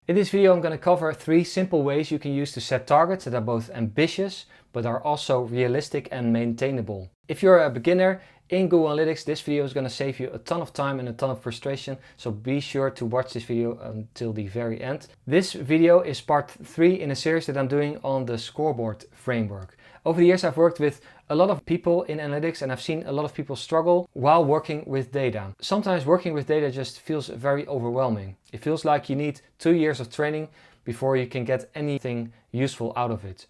In this video I'm going to cover 3 simple ways you can use to set targets that are both ambitious but are also realistic and maintainable. If you're a beginner in Google Analytics, this video is going to save you a ton of time and a ton of frustration, so be sure to watch this video until the very end. This video is part 3 in a series that I'm doing on the scoreboard framework. Over the years I've worked with a lot of people in analytics and I've seen a lot of people struggle while working with data. Sometimes working with data just feels very overwhelming. It feels like you need 2 years of training before you can get anything useful out of it.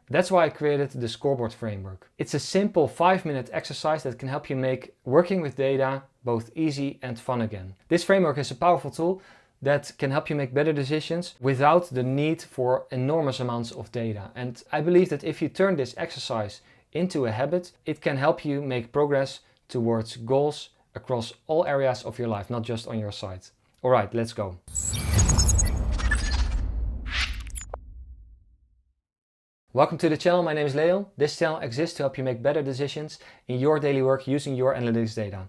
That's why I created the scoreboard framework. It's a simple 5-minute exercise that can help you make working with data both easy and fun again. This framework is a powerful tool that can help you make better decisions without the need for enormous amounts of data. And I believe that if you turn this exercise into a habit, it can help you make progress towards goals across all areas of your life, not just on your site. All right, let's go. Welcome to the channel, my name is Leon. This channel exists to help you make better decisions in your daily work using your analytics data.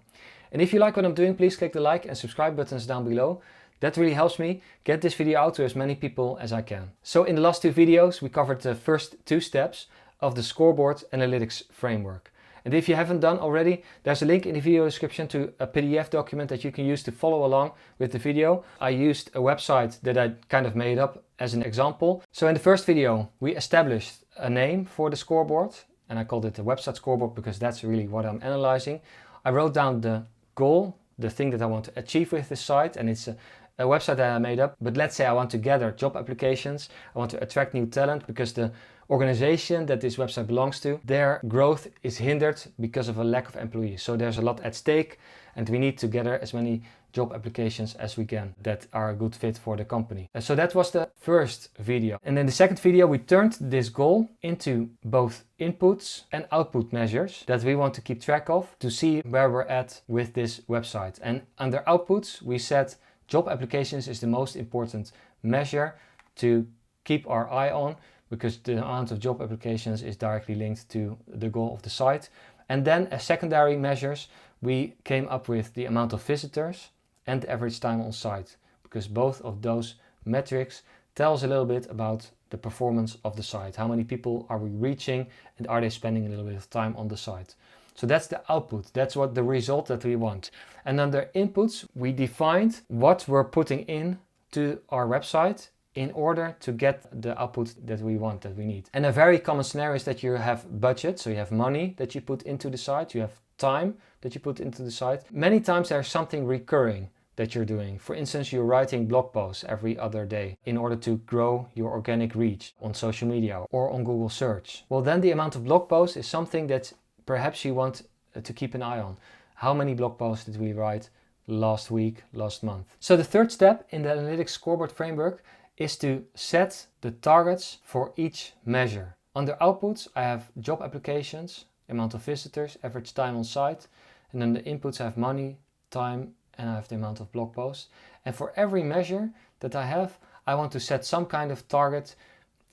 And if you like what I'm doing, please click the like and subscribe buttons down below. That really helps me get this video out to as many people as I can. So in the last 2 videos, we covered the first 2 steps of the scoreboard analytics framework. And if you haven't done already, there's a link in the video description to a PDF document that you can use to follow along with the video. I used a website that I kind of made up as an example. So in the first video, we established a name for the scoreboard, and I called it the website scoreboard because that's really what I'm analyzing. I wrote down the goal, the thing that I want to achieve with this site, and it's a website that I made up. But let's say I want to gather job applications, I want to attract new talent because the organization that this website belongs to, their growth is hindered because of a lack of employees. So there's a lot at stake and we need to gather as many job applications as we can that are a good fit for the company. And so that was the first video. And in the second video, we turned this goal into both inputs and output measures that we want to keep track of to see where we're at with this website. And under outputs, we said job applications is the most important measure to keep our eye on, because the amount of job applications is directly linked to the goal of the site. And then as secondary measures, we came up with the amount of visitors and the average time on site, because both of those metrics tell us a little bit about the performance of the site. How many people are we reaching and are they spending a little bit of time on the site? So that's the output. That's what the result that we want. And under inputs, we defined what we're putting in to our website in order to get the output that we want, that we need. And a very common scenario is that you have budget, so you have money that you put into the site, you have time that you put into the site. Many times there's something recurring that you're doing. For instance, you're writing blog posts every other day in order to grow your organic reach on social media or on Google search. Well, then the amount of blog posts is something that perhaps you want to keep an eye on. How many blog posts did we write last week, last month? So the third step in the analytics scoreboard framework is to set the targets for each measure. Under outputs, I have job applications, amount of visitors, average time on site, and then the inputs I have money, time, and I have the amount of blog posts. And for every measure that I have, I want to set some kind of target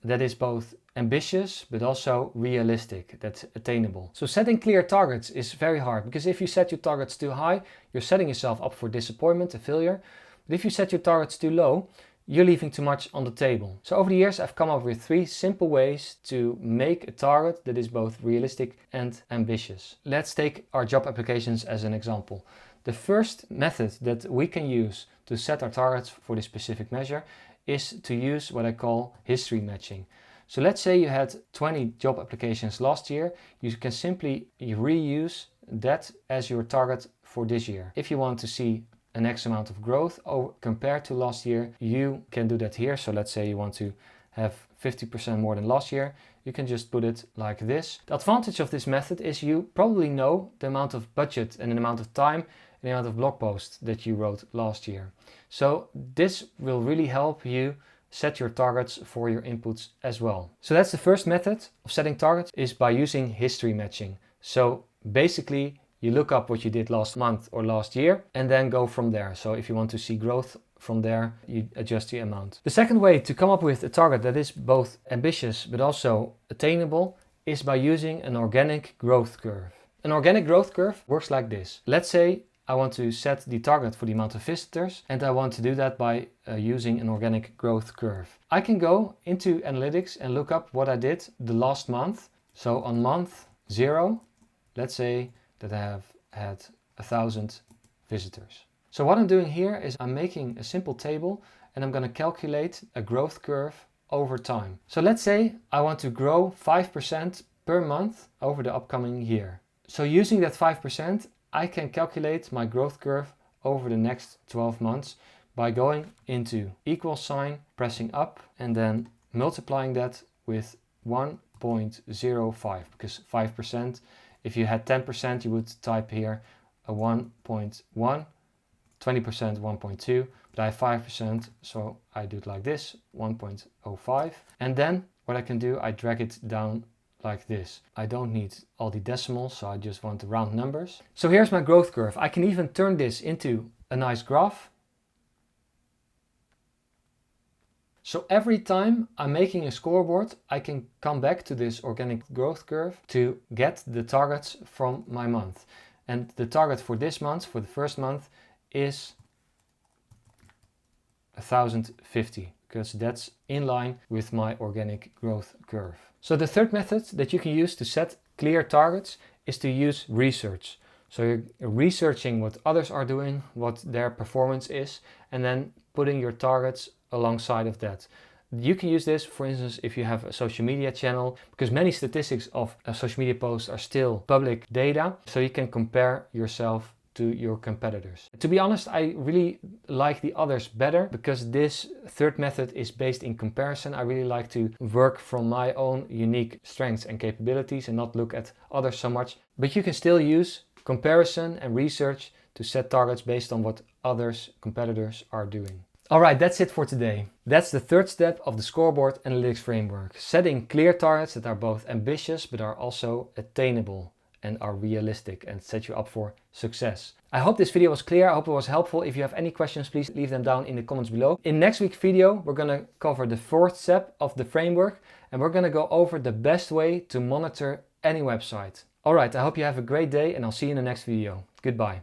that is both ambitious but also realistic, that's attainable. So setting clear targets is very hard, because if you set your targets too high, you're setting yourself up for disappointment, a failure. But if you set your targets too low, you're leaving too much on the table. So over the years, I've come up with 3 simple ways to make a target that is both realistic and ambitious. Let's take our job applications as an example. The first method that we can use to set our targets for this specific measure is to use what I call history matching. So let's say you had 20 job applications last year. You can simply reuse that as your target for this year. If you want to see an X amount of growth compared to last year, you can do that here. So let's say you want to have 50% more than last year. You can just put it like this. The advantage of this method is you probably know the amount of budget and the amount of time and the amount of blog posts that you wrote last year. So this will really help you set your targets for your inputs as well. So that's the first method of setting targets, is by using history matching. So basically, you look up what you did last month or last year and then go from there. So if you want to see growth from there, you adjust the amount. The second way to come up with a target that is both ambitious but also attainable is by using an organic growth curve. An organic growth curve works like this. Let's say I want to set the target for the amount of visitors, and I want to do that by using an organic growth curve. I can go into analytics and look up what I did the last month. So on month 0, let's say that I have had 1,000 visitors. So what I'm doing here is I'm making a simple table and I'm going to calculate a growth curve over time. So let's say I want to grow 5% per month over the upcoming year. So using that 5%, I can calculate my growth curve over the next 12 months by going into equal sign, pressing up, and then multiplying that with 1.05, because 5%, if you had 10%, you would type here a 1.1, 20% 1.2, but I have 5%, so I do it like this, 1.05. And then what I can do, I drag it down like this. I don't need all the decimals, so I just want the round numbers. So here's my growth curve. I can even turn this into a nice graph. So every time I'm making a scoreboard, I can come back to this organic growth curve to get the targets from my month. And the target for this month, for the first month, is 1,050, because that's in line with my organic growth curve. So the third method that you can use to set clear targets is to use research. So you're researching what others are doing, what their performance is, and then putting your targets alongside of that. You can use this, for instance, if you have a social media channel, because many statistics of social media posts are still public data, so you can compare yourself to your competitors. To be honest, I really like the others better because this third method is based in comparison. I really like to work from my own unique strengths and capabilities and not look at others so much. But you can still use comparison and research to set targets based on what others, competitors, are doing. Alright, that's it for today. That's the third step of the scoreboard analytics framework. Setting clear targets that are both ambitious but are also attainable and are realistic and set you up for success. I hope this video was clear. I hope it was helpful. If you have any questions, please leave them down in the comments below. In next week's video, we're going to cover the fourth step of the framework and we're going to go over the best way to monitor any website. Alright, I hope you have a great day and I'll see you in the next video. Goodbye.